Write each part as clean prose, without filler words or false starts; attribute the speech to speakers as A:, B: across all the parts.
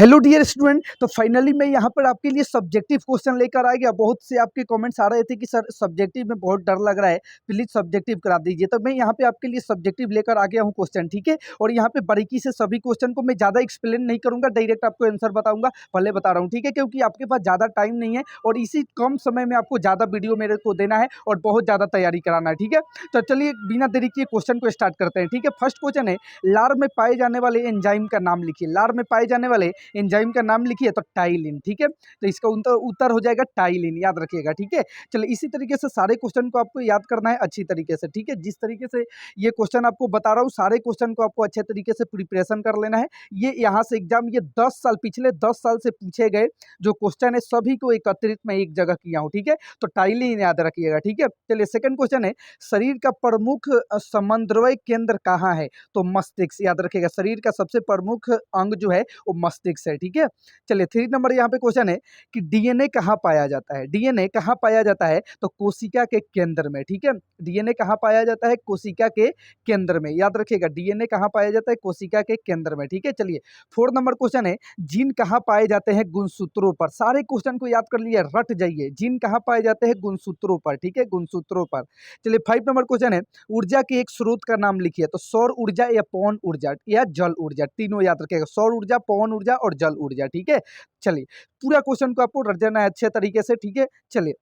A: Hello dear student, तो finally मैं यहाँ पर आपके लिए सब्जेक्टिव क्वेश्चन लेकर आ गया। बहुत से आपके कमेंट्स आ रहे थे कि सर सब्जेक्टिव में बहुत डर लग रहा है, प्लीज़ सब्जेक्टिव करा दीजिए। तो मैं यहाँ पे आपके लिए सब्जेक्टिव लेकर आ गया हूँ क्वेश्चन, ठीक है। और यहाँ पे बारीकी से सभी क्वेश्चन को मैं ज़्यादा एक्सप्लेन नहीं करूँगा, डायरेक्ट आपको आंसर बताऊँगा। पहले बता रहा हूँ, ठीक है, क्योंकि आपके पास ज़्यादा टाइम नहीं है और इसी कम समय में आपको ज़्यादा वीडियो मेरे को देना है और बहुत ज़्यादा तैयारी कराना है, ठीक है। तो चलिए बिना देरी किए क्वेश्चन को स्टार्ट करते हैं, ठीक है। फर्स्ट क्वेश्चन है, लार में पाए जाने वाले एंजाइम का नाम लिखिए। लार में पाए जाने वाले एंजाइम का नाम लिखिए तो टाइलिन, ठीक है। तो इसका उत्तर हो जाएगा टाइलिन, याद रखिएगा, ठीक है। चलिए इसी तरीके से सारे क्वेश्चन को आपको याद करना है अच्छी तरीके से, ठीक है। जिस तरीके से ये क्वेश्चन आपको बता रहा हूँ, सारे क्वेश्चन को आपको अच्छे तरीके से प्रिपरेशन कर लेना है। ये यहाँ से एग्जाम ये 10 साल पिछले 10 साल से पूछे गए जो क्वेश्चन है सभी को एकत्रित मैं एक जगह किया हूँ, ठीक है। तो टाइलिन याद रखिएगा, ठीक है। चलिए सेकंड क्वेश्चन है, शरीर का प्रमुख समन्वय केंद्र कहाँ है? तो मस्तिष्क, याद रखिएगा। शरीर का सबसे प्रमुख अंग जो है वो मस्तिष्क है, ठीक है। चलिए 3 नंबर यहाँ पे क्वेश्चन है कि डीएनए कहाँ पाया जाता है? डीएनए कहाँ पाया जाता है? तो कोशिका के केंद्र में, ठीक है। डीएनए कहाँ पाया जाता है? कोशिका के केंद्र में, याद रखिएगा। डीएनए कहाँ पाया जाता है? कोशिका के केंद्र में, ठीक है। चलिए 4 नंबर क्वेश्चन है, जीन कहाँ पाए जाते हैं? गुणसूत्रों पर। सारे क्वेश्चन को याद कर लिए, रट जाइए। जीन कहाँ पाए जाते हैं? गुणसूत्रों पर, ठीक है, गुणसूत्रों पर। चलिए 5 नंबर क्वेश्चन है, ऊर्जा के एक स्रोत का नाम लिखिए। तो सौर ऊर्जा या पवन ऊर्जा या जल ऊर्जा, तीनों याद रखिएगा। सौर ऊर्जा, पवन ऊर्जा और जल ऊर्जा, ठीक है। चलिए पूरा क्वेश्चन को आपको रट जाना है अच्छे तरीके से, ठीक है। चलिए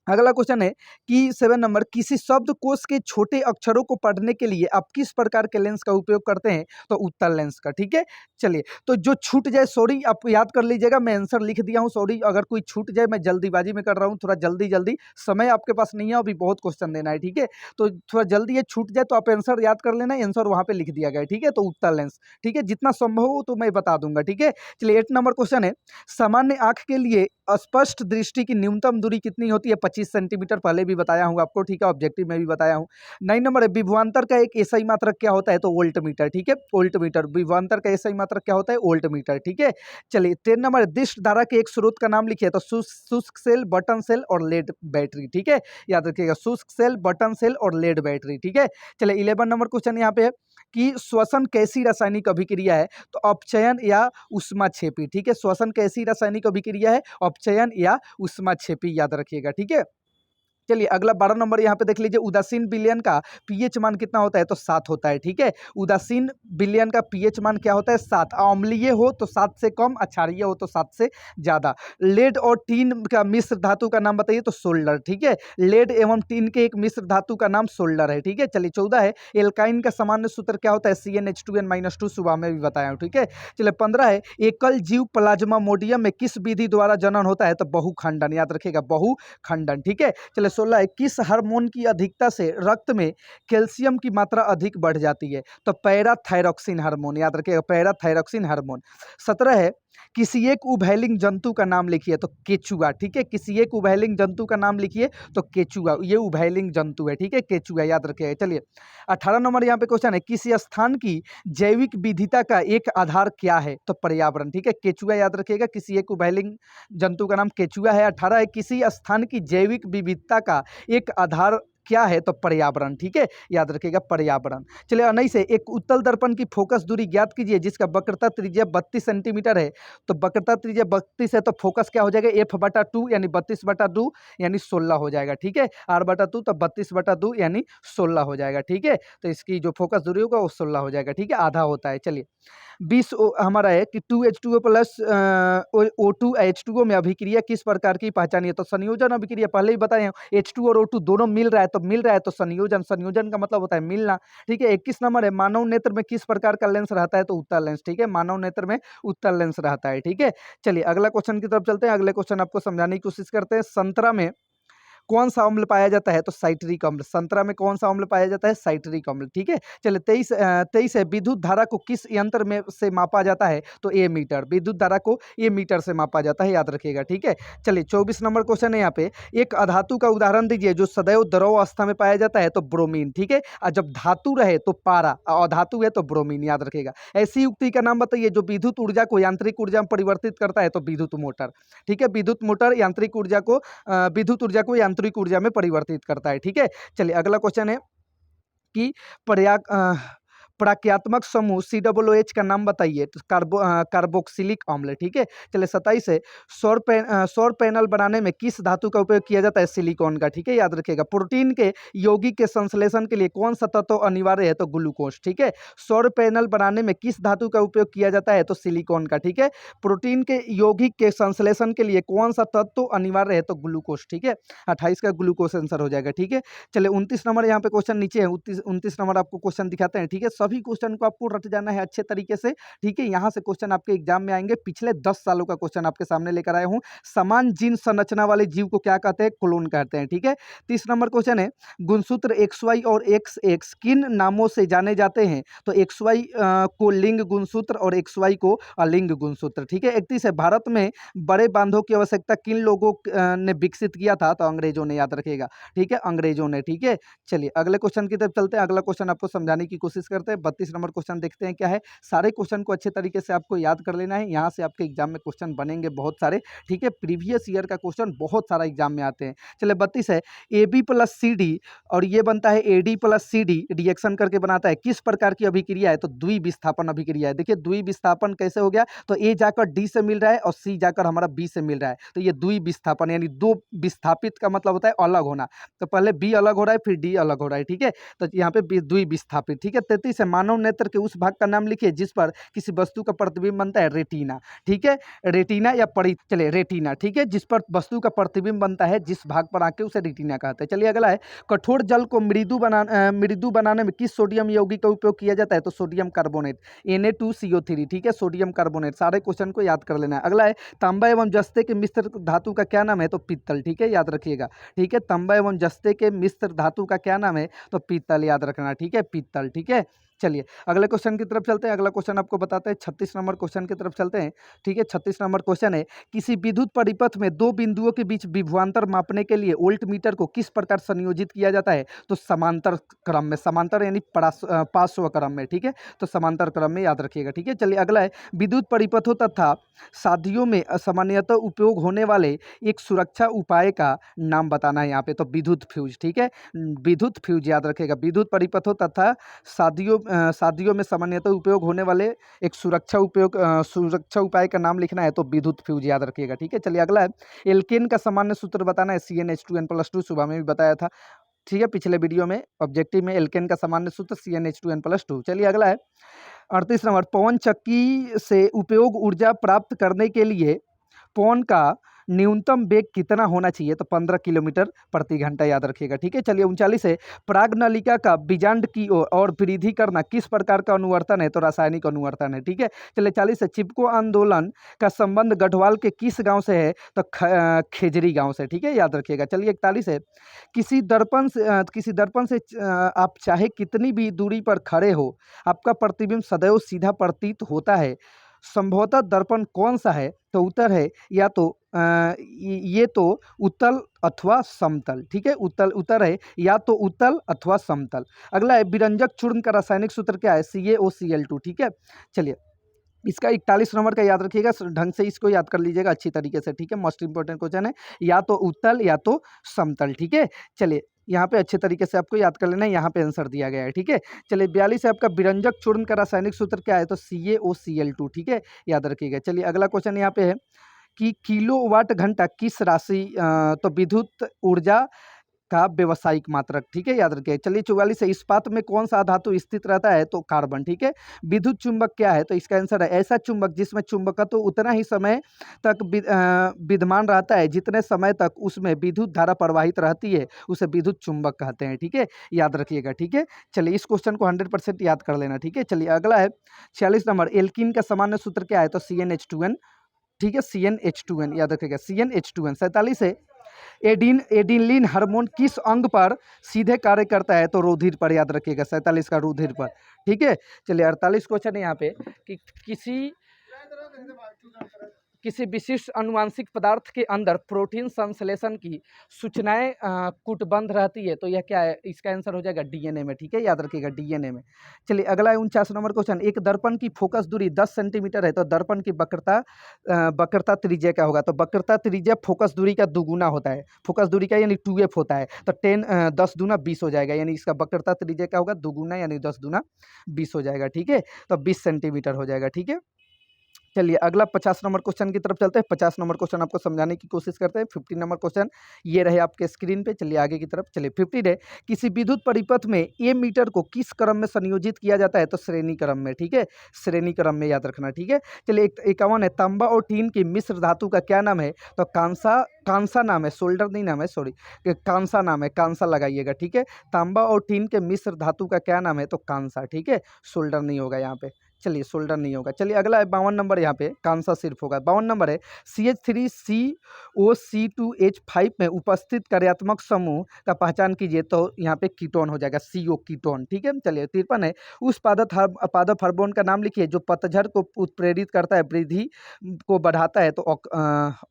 A: अगला क्वेश्चन है कि 7 नंबर, किसी शब्दकोश के छोटे अक्षरों को पढ़ने के लिए आप किस प्रकार के लेंस का उपयोग करते हैं? तो उत्तल लेंस का, ठीक है। चलिए तो जो छूट जाए, सॉरी आप याद कर लीजिएगा, मैं आंसर लिख दिया हूं, सॉरी अगर कोई छूट जाए, मैं जल्दीबाजी में कर रहा हूं, थोड़ा जल्दी जल्दी, समय आपके पास नहीं है, अभी बहुत क्वेश्चन देना है, ठीक है। तो थोड़ा जल्दी ये छूट जाए तो आप आंसर याद कर लेना, आंसर वहां पे लिख दिया गया है, ठीक है। तो उत्तल लेंस, ठीक है, जितना संभव हो तो मैं बता दूंगा, ठीक है। चलिए 8 नंबर क्वेश्चन है, सामान्य आंख के लिए स्पष्ट दृष्टि की न्यूनतम दूरी कितनी होती है? 25 सेंटीमीटर, पहले भी बताया हूँ आपको, ठीक है, ऑब्जेक्टिव में भी बताया हूँ। 9 नंबर है, विभवांतर का एक एसआई मात्रक क्या होता है? तो वोल्ट मीटर, ठीक है, वोल्ट मीटर। विभवांतर का एसआई मात्रक क्या होता है? वोल्ट मीटर, ठीक है। चलिए 10 नंबर है, दिष्ट धारा के एक स्रोत का नाम लिखिए। तो शुष्क सेल, बटन सेल और लेड बैटरी, ठीक है, याद रखिएगा। शुष्क सेल, बटन सेल और लेड बैटरी, ठीक है। चलिए 11 नंबर क्वेश्चन यहाँ पे है कि श्वसन कैसी रासायनिक अभिक्रिया है? तो अपचयन या ऊष्माक्षेपी, ठीक है। श्वसन कैसी रासायनिक अभिक्रिया है? अपचयन या ऊष्माक्षेपी, याद रखिएगा, ठीक है। चलिए अगला 12 नंबर यहाँ पे देख लीजिए, उदासीन विलयन का पीएच मान कितना होता है? तो 7 होता है, ठीक है। उदासीन विलयन का पीएच मान क्या होता है? 7। अम्लीय हो तो 7 से कम, क्षारीय हो तो 7 से ज्यादा। लेड और टीन का मिश्र धातु का नाम बताइए। तो सोल्डर, ठीक है। लेड एवं टीन के एक मिश्र धातु का नाम सोल्डर है, ठीक है। चलिए 14 है, एल्काइन का सामान्य सूत्र क्या होता है? CnH2n-2, सुबह में भी बताया हूँ, ठीक है। चलिए 15 है, एकल जीव प्लाज्मामोडियम में किस विधि द्वारा जनन होता है? तो बहुखंडन, याद रखिएगा, बहुखंडन, ठीक है। चलिए 16 है, किस हार्मोन की अधिकता से रक्त में कैल्शियम की मात्रा अधिक बढ़ जाती है? तो पैराथायरॉक्सिन हार्मोन, याद रखिएगा, पैराथायरॉक्सिन हार्मोन। 17 है, किसी एक उभयलिंग जंतु का नाम लिखिए। तो केचुआ, ठीक है, किसी एक उभयलिंग जंतु का नाम लिखिए। तो केचुआ, ये उभयलिंग जंतु है, ठीक है, केचुआ, याद रखिएगा। चलिए 18 नंबर यहाँ पे क्वेश्चन है, किसी स्थान की जैविक विविधता का एक आधार क्या है? तो पर्यावरण, ठीक है, केचुआ, याद रखिएगा। किसी एक उभयलिंग जंतु का नाम केचुआ है। 18 है, किसी स्थान की जैविक विविधता का एक आधार क्या है? तो पर्यावरण, ठीक है, याद रखिएगा, पर्यावरण। चलिए 19 है, एक उत्तल दर्पण की फोकस दूरी ज्ञात कीजिए जिसका वक्रता त्रिज्या 32 सेंटीमीटर है। तो वक्रता त्रिज्या 32 है तो फोकस क्या हो जाएगा? F/2 यानी 32/2 यानी 16 हो जाएगा, ठीक है। R/2 तो 32/2 यानी 16 हो जाएगा, ठीक है। तो इसकी जो फोकस दूरी होगा वो 16 हो जाएगा, ठीक है, आधा होता है। चलिए 20 हमारा है कि 2H2O प्लस O2 H2O में अभिक्रिया किस प्रकार की पहचानी है? तो संयोजन अभिक्रिया, पहले ही बताए हैं, H2 और O2 दोनों मिल रहा है तो संयोजन, संयोजन का मतलब होता है मिलना, ठीक है। 21 नंबर है, मानव नेत्र में किस प्रकार का लेंस रहता है? तो उत्तल लेंस, ठीक है, मानव नेत्र में उत्तल लेंस रहता है, ठीक है। चलिए अगला क्वेश्चन की तरफ चलते हैं। अगले क्वेश्चन आपको समझाने की कोशिश करते हैं। संतरा में कौन सा अम्ल पाया जाता है? तो साइट्रिक अम्ल। संतरा में कौन सा अम्ल पाया जाता है? साइट्रिक अम्ल, ठीक है। चलिए 23 है, विद्युत धारा को किस यंत्र में से मापा जाता है? तो ए मीटर, विद्युत धारा को ए मीटर से मापा जाता है, याद रखिएगा, ठीक है। चलिए 24 नंबर क्वेश्चन है यहाँ पे, एक अधातु का उदाहरण दीजिए जो सदैव द्रव अवस्था में पाया जाता है। तो ब्रोमीन, ठीक है। और जब धातु रहे तो पारा, और अधातु है तो ब्रोमीन, याद रखिएगा। ऐसी युक्ति का नाम बताइए जो विद्युत ऊर्जा को यांत्रिक ऊर्जा में परिवर्तित करता है। तो विद्युत मोटर, ठीक है, विद्युत मोटर यांत्रिक ऊर्जा को विद्युत ऊर्जा को यांत्रिक ऊर्जा में परिवर्तित करता है, ठीक है। चलिए अगला क्वेश्चन है कि पर्याग प्रक्रियात्मक समूह COOH का नाम बताइए, तो कार्बोक्सिलिक अम्ल। ठीक है, चलिए 27 है, सौर पैनल बनाने में किस धातु का उपयोग किया जाता है? सिलिकॉन का। ठीक है, याद रखिएगा। प्रोटीन के यौगिक के संश्लेषण के लिए कौन सा तत्व अनिवार्य है? तो ग्लूकोज। ठीक है, सौर पैनल बनाने में किस धातु का उपयोग किया जाता है? तो सिलिकॉन का। ठीक है, प्रोटीन के यौगिक के संश्लेषण के लिए कौन सा तत्व अनिवार्य है? तो ग्लूकोज। ठीक है, 28 का ग्लूकोज आंसर हो जाएगा। ठीक है, चलिए 29 नंबर यहाँ पे क्वेश्चन नीचे है, 29 नंबर आपको क्वेश्चन दिखाते हैं। ठीक है, सभी क्वेश्चन को आपको रट जाना है अच्छे तरीके से। ठीक है, यहाँ से क्वेश्चन आपके एग्जाम में आएंगे, पिछले 10 सालों का क्वेश्चन आपके सामने लेकर आया हूँ। समान जीन संरचना वाले जीव को क्या कहते हैं? क्लोन कहते हैं। ठीक है, 30 नंबर क्वेश्चन है, गुणसूत्र XY और XX किन नामों से जाने जाते हैं? तो XY को लिंग गुणसूत्र और XY को अलिंग गुणसूत्र। ठीक है, 31 है, भारत में बड़े बांधों की आवश्यकता किन लोगों ने विकसित किया था? तो अंग्रेजों ने, याद रखिएगा। ठीक है, अंग्रेजों ने। ठीक है, चलिए अगले क्वेश्चन की तरफ चलते हैं। अगला क्वेश्चन आपको समझाने की कोशिश करते हैं। 32 नंबर क्वेश्चन देखते हैं क्या है। सारे क्वेश्चन को अच्छे तरीके से आपको याद कर लेना है, यहाँ से आपके एग्जाम में क्वेश्चन बनेंगे बहुत सारे। ठीक है, प्रीवियस ईयर का क्वेश्चन बहुत सारा एग्जाम में आते हैं। चलिए 32 है, AB + CD और ये बनता है AD + CD, रिएक्शन करके बनाता है किस प्रकार की अभिक्रिया है? तो द्विविस्थापन अभिक्रिया है। देखिए द्विविस्थापन कैसे हो गया? तो A जाकर D से मिल रहा है और C जाकर हमारा B से मिल रहा है, तो ये द्विविस्थापन, यानी दो विस्थापित का मतलब होता है अलग होना। तो पहले B अलग हो रहा है, फिर D अलग हो रहा है। ठीक है, तो यहाँ पे द्विविस्थापित। ठीक है, 33 है, मानव नेत्र के उस भाग का नाम लिखिए जिस पर किसी वस्तु का प्रतिबिंब बनता है? रेटिना। ठीक है, रेटिना या चलिए रेटिना। ठीक है, जिस पर वस्तु का प्रतिबिंब बनता है, जिस भाग पर आके उसे रेटिना कहते हैं। चलिए अगला है, कठोर जल को मृदु बनाने में किस सोडियम यौगिक का उपयोग किया जाता है? तो सोडियम कार्बोनेट, Na2CO3। ठीक है, सोडियम कार्बोनेट। सारे क्वेश्चन को याद कर लेना है। अगला है, तांबा एवं जस्ते के मिश्र धातु का क्या नाम है? तो पीतल। ठीक है, याद रखिएगा। ठीक है, तांबा एवं जस्ते के मिश्र धातु का क्या नाम है? तो पीतल, याद रखना। ठीक है, पीतल। ठीक है, चलिए अगले क्वेश्चन की तरफ चलते हैं। अगला क्वेश्चन आपको बताते हैं, 36 नंबर क्वेश्चन की तरफ चलते हैं। ठीक है, 36 नंबर क्वेश्चन है, किसी विद्युत परिपथ में दो बिंदुओं के बीच विभवांतर मापने के लिए वोल्ट मीटर को किस प्रकार संयोजित किया जाता है? तो समांतर क्रम में, समांतर यानी पार्श्व क्रम में। ठीक है, तो समांतर क्रम में, याद रखिएगा। ठीक है, चलिए अगला है, विद्युत परिपथों तथा शादियों में सामान्यतः उपयोग होने वाले एक सुरक्षा उपाय का नाम बताना है यहाँ पे। तो विद्युत फ्यूज। ठीक है, विद्युत फ्यूज, याद रखिएगा। विद्युत परिपथों तथा शादियों में सामान्यतः उपयोग होने वाले एक सुरक्षा उपाय का नाम लिखना है। तो विद्युत फ्यूज, याद रखिएगा। ठीक है, चलिए अगला है, एल्केन का सामान्य सूत्र बताना है। CnH2n+2, सुबह में भी बताया था। ठीक है, पिछले वीडियो में ऑब्जेक्टिव में एल्केन का सामान्य सूत्र CnH2n+2। चलिए अगला है, 38 नंबर, पवन चक्की से उपयोग ऊर्जा प्राप्त करने के लिए पवन का न्यूनतम वेग कितना होना चाहिए? तो 15 किलोमीटर प्रति घंटा, याद रखिएगा। ठीक है, चलिए 39 है, प्राग नलिका का बीजांड की ओर और वृद्धि करना किस प्रकार का अनुवर्तन है? तो रासायनिक अनुवर्तन है। ठीक है, चलिए 40 है, चिपको आंदोलन का संबंध गढ़वाल के किस गांव से है? तो खेजरी गांव से। ठीक है, याद रखिएगा। चलिए 41 है, किसी दर्पण से आप चाहे कितनी भी दूरी पर खड़े हो, आपका प्रतिबिंब सदैव सीधा प्रतीत होता है। संभवतः दर्पण कौन सा है? तो उत्तर है या तो ये तो उत्तल अथवा समतल। ठीक है, उत्तर है या तो उत्तल अथवा समतल। अगला है, विरंजक चूर्ण का रासायनिक सूत्र क्या है? CaOCl2। ठीक है, चलिए इसका 41 नंबर का याद रखिएगा, ढंग से इसको याद कर लीजिएगा अच्छी तरीके से। ठीक है, मोस्ट इंपॉर्टेंट क्वेश्चन है, या तो उत्तल या तो समतल। ठीक है, चलिए यहाँ पे अच्छे तरीके से आपको याद कर लेना है, यहाँ पे आंसर दिया गया है। ठीक है, चलिए 42 है, आपका विरंजक चूर्ण का रासायनिक सूत्र क्या है? तो CaOCl2। ठीक है, याद रखिएगा। चलिए अगला क्वेश्चन यहाँ पे है कि किलोवाट घंटा किस राशि तो विद्युत ऊर्जा का व्यवसायिक मात्रक। ठीक है, याद रखिए। चलिए 44 है, इस्पात में कौन सा धातु स्थित रहता है? तो कार्बन। ठीक है, विद्युत चुंबक क्या है? तो इसका आंसर है ऐसा चुंबक जिसमें चुंबकत्व तो उतना ही समय तक विद्यमान रहता है जितने समय तक उसमें विद्युत धारा प्रवाहित रहती है, उसे विद्युत चुंबक कहते हैं। ठीक है, याद रखिएगा। ठीक है, चलिए इस क्वेश्चन को 100% याद कर लेना। ठीक है, चलिए अगला है 46 नंबर, एल्कीन का सामान्य सूत्र क्या है? तो CnH2n। ठीक है, CnH2n, याद रखिएगा, CnH2n। 47 है, एडिनलिन हार्मोन किस अंग पर सीधे कार्य करता है? तो रुधिर पर, याद रखिएगा। 47 का रुधिर पर। ठीक है, चलिए 48 क्वेश्चन है यहाँ पे कि किसी किसी विशिष्ट अनुवांशिक पदार्थ के अंदर प्रोटीन संश्लेषण की सूचनाएं कूटबद्ध रहती है, तो यह क्या है, इसका आंसर हो जाएगा डीएनए में। ठीक है, याद रखिएगा डीएनए में। चलिए अगला है 49 नंबर क्वेश्चन। एक दर्पण की फोकस दूरी 10 सेंटीमीटर है, तो दर्पण की वक्रता त्रिज्या क्या होगा? तो वक्रता त्रिज्या फोकस दूरी का दुगुना होता है, फोकस दूरी का यानी 2f होता है, तो 10 दूना 20 हो जाएगा, यानी इसका वक्रता त्रिज्या क्या होगा? दुगुना, यानी 10 दूना 20 हो जाएगा। ठीक है, तो 20 सेंटीमीटर हो जाएगा। ठीक है, चलिए अगला 50 नंबर क्वेश्चन की तरफ चलते हैं। 50 नंबर क्वेश्चन आपको समझाने की कोशिश करते हैं। 50 नंबर क्वेश्चन ये रहे आपके स्क्रीन पे। चलिए आगे की तरफ चलिए। 50 है, किसी विद्युत परिपथ में ए मीटर को किस क्रम में संयोजित किया जाता है? तो श्रेणी क्रम में। ठीक है, श्रेणी क्रम में याद रखना। ठीक है, चलिए 51 है, तांबा और टीन की मिश्र धातु का क्या नाम है? तो कांसा नाम है, सोल्डर नहीं नाम है, सॉरी, कांसा नाम है, कांसा लगाइएगा। ठीक है, तांबा और टीन के मिश्र धातु का क्या नाम है? तो कांसा। ठीक है, सोल्डर नहीं होगा यहाँ पे। चलिए सोल्डर नहीं होगा। चलिए अगला है 52 नंबर, यहाँ पे कांसा सिर्फ होगा। 52 नंबर है, CH3COC2H5 में उपस्थित कार्यात्मक समूह का पहचान कीजिए, तो यहाँ पे कीटोन हो जाएगा, CO कीटोन। ठीक है, चलिए 53 है, उस पादप हार्मोन का नाम लिखिए जो पतझड़ को उत्प्रेरित करता है, वृद्धि को बढ़ाता है, तो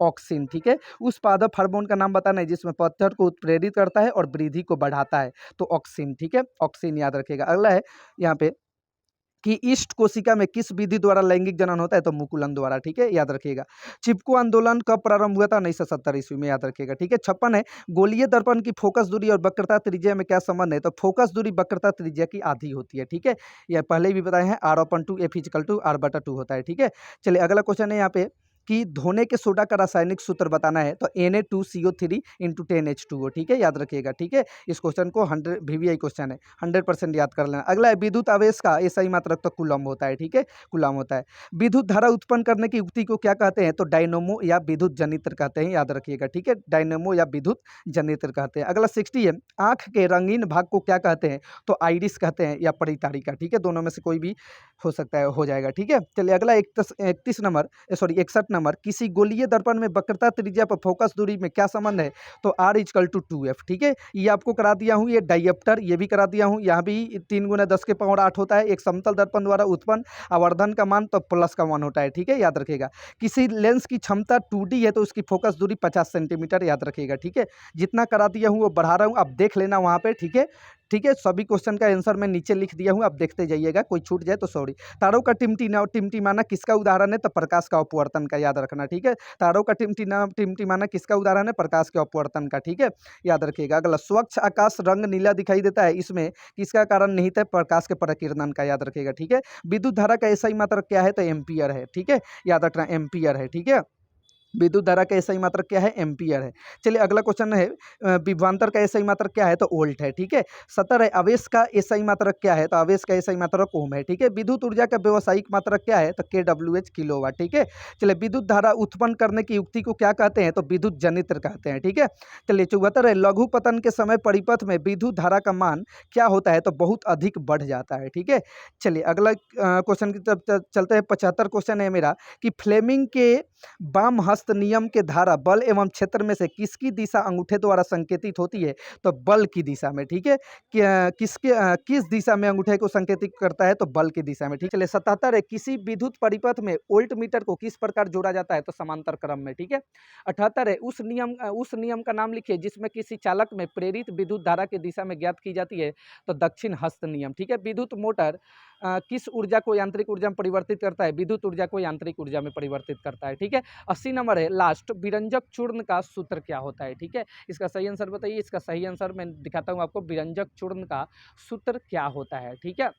A: ऑक्सिन। ठीक है, उस पादप हार्मोन का नाम बताना है जिसमें पतझड़ को उत्प्रेरित करता है और वृद्धि को बढ़ाता है, तो ऑक्सिन। ठीक है, ऑक्सिन याद रखिएगा। अगला है यहाँ पे कि ईस्ट कोशिका में किस विधि द्वारा लैंगिक जनन होता है? तो मुकुलन द्वारा। ठीक है, याद रखिएगा। चिपको आंदोलन कब प्रारंभ हुआ था? 1970 ईस्वी में, याद रखिएगा। ठीक है, 56 है, गोलीय दर्पण की फोकस दूरी और वक्रता त्रिज्या में क्या संबंध है? तो फोकस दूरी वक्रता त्रिज्या की आधी होती है। ठीक है, यह पहले भी बताए हैं, R/2 F = R/2 होता है। ठीक है, चलिए अगला क्वेश्चन है यहाँ पे कि धोने के सोडा का रासायनिक सूत्र बताना है, तो Na2CO3 × 10H2O। ठीक है, याद रखिएगा। ठीक है, इस क्वेश्चन को 100 VVI क्वेश्चन है, 100% याद कर लेना। अगला है विद्युत आवेश का SI मात्रक, तो कूलम होता है। ठीक है, कूलम होता है। विद्युत धारा उत्पन्न करने की युक्ति को क्या कहते हैं? तो डायनेमो या विद्युत जनित्र कहते हैं, याद रखिएगा। ठीक है, डायनेमो या विद्युत जनित्र कहते हैं। अगला 60 है, आंख के रंगीन भाग को क्या कहते हैं? तो आइरिस कहते हैं या परितारिका। ठीक है, दोनों में से कोई भी हो सकता है, हो जाएगा। ठीक है, चलिए अगला 61 नंबर, सॉरी 61 नंबर, किसी गोलीय दर्पण में वक्रता त्रिज्या पर फोकस दूरी में क्या संबंध है? तो R = 2f। ठीक है, ये आपको करा दिया हूँ, ये डाइप्टर, ये भी करा दिया हूँ। यहाँ भी 3 × 10⁸ होता है। एक समतल दर्पण द्वारा उत्पन्न आवर्धन का मान तो प्लस का मान होता है। ठीक है, याद रखिएगा। किसी लेंस की क्षमता 2D है, तो उसकी फोकस दूरी 50 सेंटीमीटर, याद रखिएगा। ठीक है, जितना करा दिया हूँ वो बढ़ा रहा हूँ, आप देख लेना वहाँ पे। ठीक है, ठीक है, सभी क्वेश्चन का आंसर मैं नीचे लिख दिया हूँ, आप देखते जाइएगा, कोई छूट जाए तो सॉरी। तारों का टिमटिमाना किसका उदाहरण है? तो प्रकाश का अपवर्तन का, याद रखना। ठीक है, तारों का टिमटिमाना किसका उदाहरण है? प्रकाश के अपवर्तन का। ठीक है, याद रखिएगा। अगला, स्वच्छ आकाश रंग नीला दिखाई देता है, इसमें किसका कारण निहित है? प्रकाश के प्रकीर्णन का, याद रखिएगा। ठीक है, विद्युत धारा का SI मात्रक क्या है? तो एम्पियर है। ठीक है, याद रखना, एम्पियर है। ठीक है, विद्युत धारा का SI मात्रक क्या है? एम्पियर है। चलिए अगला क्वेश्चन है, विभवांतर का SI मात्रक क्या है? तो वोल्ट है। ठीक है, 70 है, आवेश का SI मात्रक क्या है? तो आवेश का SI मात्रक ओम है। ठीक है, विद्युत ऊर्जा का व्यावसायिक मात्रक क्या है? तो kWh किलोवाट। ठीक है, चलिए विद्युत धारा उत्पन्न करने की युक्ति को क्या कहते हैं? तो विद्युत जनित्र कहते हैं। ठीक है, चलिए 74 है, लघु पतन के समय परिपथ में विद्युत धारा का मान क्या होता है? तो बहुत अधिक बढ़ जाता है। ठीक है, चलिए अगला क्वेश्चन की तरफ चलते हैं। 75 क्वेश्चन है मेरा कि फ्लेमिंग के वाम हस्त नियम के धारा बल एवं क्षेत्र में से किसकी दिशा अंगूठे द्वारा संकेतित होती है? तो बल की दिशा में। ठीक है, किस दिशा में अंगूठे को संकेतित करता है? तो बल की दिशा में। ठीक है, 77 है, किसी विद्युत परिपथ में वोल्ट मीटर को किस प्रकार जोड़ा जाता है? तो समांतर क्रम में। ठीक है, 78 है, उस नियम का नाम लिखिए जिसमें किसी चालक में प्रेरित विद्युत धारा की दिशा में ज्ञात की जाती है, तो दक्षिण हस्त नियम। ठीक है, विद्युत मोटर किस ऊर्जा को यांत्रिक ऊर्जा में परिवर्तित करता है? विद्युत ऊर्जा को यांत्रिक ऊर्जा में परिवर्तित करता है। ठीक है, 80 नंबर है लास्ट, विरंजक चूर्ण का सूत्र क्या होता है? ठीक है, इसका सही आंसर बताइए। इसका सही आंसर मैं दिखाता हूँ आपको, विरंजक चूर्ण का सूत्र क्या होता है? ठीक है,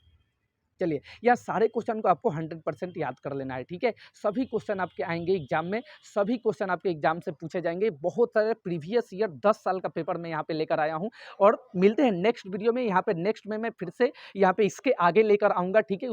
A: चलिए यह सारे क्वेश्चन को आपको 100% याद कर लेना है। ठीक है, सभी क्वेश्चन आपके आएंगे एग्जाम में, सभी क्वेश्चन आपके एग्जाम से पूछे जाएंगे। बहुत सारे प्रीवियस ईयर 10 साल का पेपर मैं यहाँ पे लेकर आया हूँ, और मिलते हैं नेक्स्ट वीडियो में। यहाँ पे नेक्स्ट में मैं फिर से यहाँ पे इसके आगे लेकर आऊँगा। ठीक है।